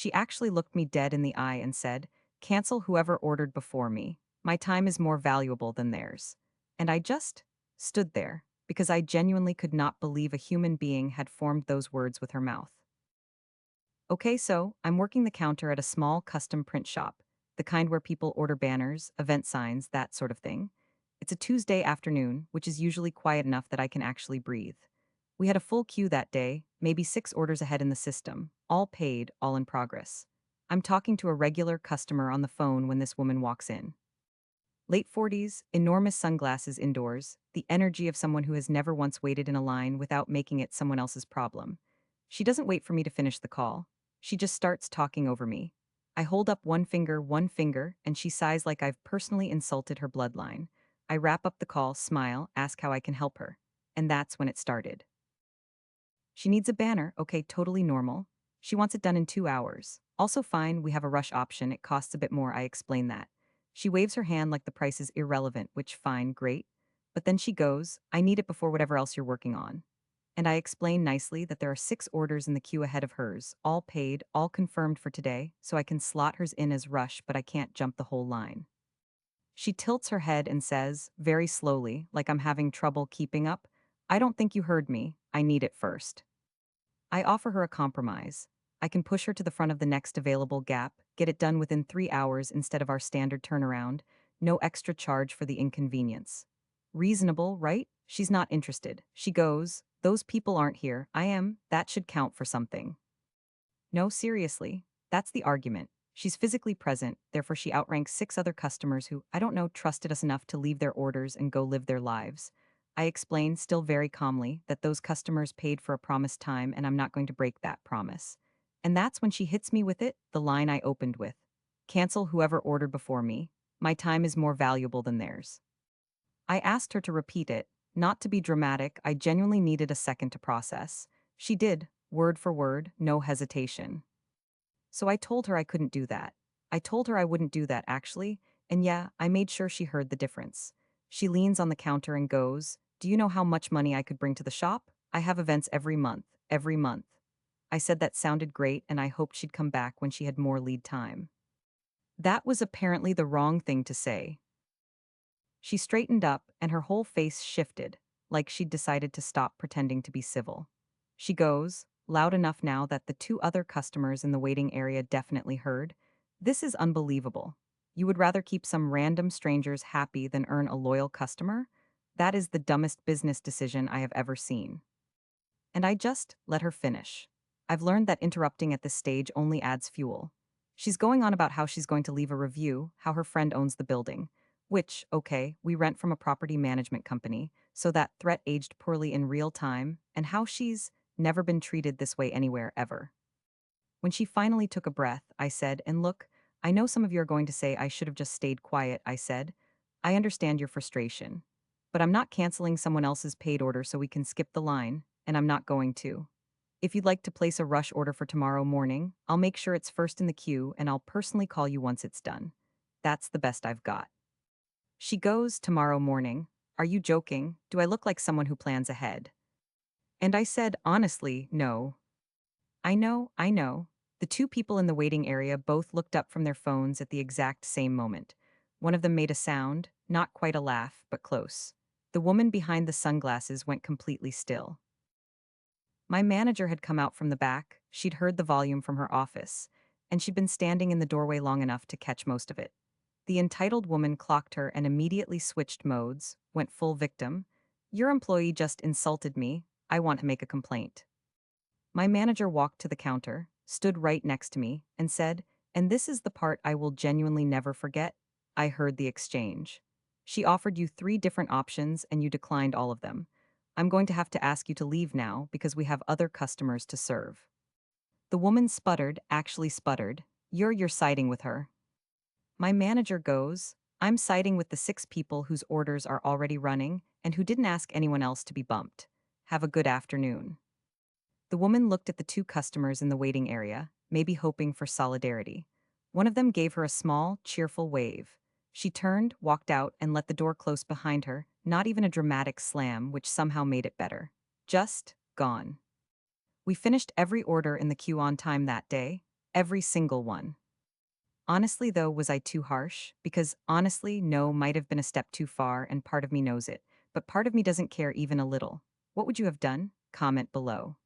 She actually looked me dead in the eye and said, "Cancel whoever ordered before me. My time is more valuable than theirs." And I just stood there because I genuinely could not believe a human being had formed those words with her mouth. Okay, so I'm working the counter at a small custom print shop, the kind where people order banners, event signs, that sort of thing. It's a Tuesday afternoon, which is usually quiet enough that I can actually breathe. We had a full queue that day, maybe 6 orders ahead in the system, all paid, all in progress. I'm talking to a regular customer on the phone when this woman walks in. Late 40s, enormous sunglasses indoors, the energy of someone who has never once waited in a line without making it someone else's problem. She doesn't wait for me to finish the call. She just starts talking over me. I hold up one finger, and she sighs like I've personally insulted her bloodline. I wrap up the call, smile, ask how I can help her. And that's when it started. She needs a banner, okay, totally normal. She wants it done in 2 hours. Also fine, we have a rush option, it costs a bit more, I explain that. She waves her hand like the price is irrelevant, which fine, great. But then she goes, I need it before whatever else you're working on. And I explain nicely that there are 6 orders in the queue ahead of hers, all paid, all confirmed for today, so I can slot hers in as rush, but I can't jump the whole line. She tilts her head and says, very slowly, like I'm having trouble keeping up, I don't think you heard me, I need it first. I offer her a compromise. I can push her to the front of the next available gap, get it done within 3 hours instead of our standard turnaround, no extra charge for the inconvenience. Reasonable, right? She's not interested. She goes, those people aren't here, I am, that should count for something. No, seriously. That's the argument. She's physically present, therefore she outranks 6 other customers who, I don't know, trusted us enough to leave their orders and go live their lives. I explain, still very calmly, that those customers paid for a promised time and I'm not going to break that promise. And that's when she hits me with it, the line I opened with. Cancel whoever ordered before me. My time is more valuable than theirs. I asked her to repeat it. Not to be dramatic, I genuinely needed a second to process. She did, word for word, no hesitation. So I told her I couldn't do that. I told her I wouldn't do that, actually, and yeah, I made sure she heard the difference. She leans on the counter and goes, Do you know how much money I could bring to the shop? I have events every month, every month. I said that sounded great and I hoped she'd come back when she had more lead time. That was apparently the wrong thing to say. She straightened up and her whole face shifted, like she'd decided to stop pretending to be civil. She goes, loud enough now that the 2 other customers in the waiting area definitely heard, This is unbelievable. You would rather keep some random strangers happy than earn a loyal customer? That is the dumbest business decision I have ever seen. And I just let her finish. I've learned that interrupting at this stage only adds fuel. She's going on about how she's going to leave a review, how her friend owns the building, which, okay, we rent from a property management company, so that threat aged poorly in real time, and how she's never been treated this way anywhere ever. When she finally took a breath, I said, and look, I know some of you are going to say I should have just stayed quiet, I said. I understand your frustration. But I'm not canceling someone else's paid order so we can skip the line, and I'm not going to. If you'd like to place a rush order for tomorrow morning, I'll make sure it's first in the queue and I'll personally call you once it's done. That's the best I've got. She goes, tomorrow morning. Are you joking? Do I look like someone who plans ahead? And I said, honestly, no. I know. The 2 people in the waiting area both looked up from their phones at the exact same moment. One of them made a sound, not quite a laugh, but close. The woman behind the sunglasses went completely still. My manager had come out from the back, she'd heard the volume from her office, and she'd been standing in the doorway long enough to catch most of it. The entitled woman clocked her and immediately switched modes, went full victim. Your employee just insulted me, I want to make a complaint. My manager walked to the counter, stood right next to me, and said, and this is the part I will genuinely never forget. I heard the exchange. She offered you 3 different options and you declined all of them. I'm going to have to ask you to leave now because we have other customers to serve. The woman sputtered, actually sputtered. You're siding with her. My manager goes, I'm siding with the 6 people whose orders are already running and who didn't ask anyone else to be bumped. Have a good afternoon. The woman looked at the 2 customers in the waiting area, maybe hoping for solidarity. One of them gave her a small, cheerful wave. She turned, walked out, and let the door close behind her, not even a dramatic slam, which somehow made it better. Just gone. We finished every order in the queue on time that day. Every single one. Honestly, though, was I too harsh? Because honestly, no might have been a step too far, and part of me knows it. But part of me doesn't care even a little. What would you have done? Comment below.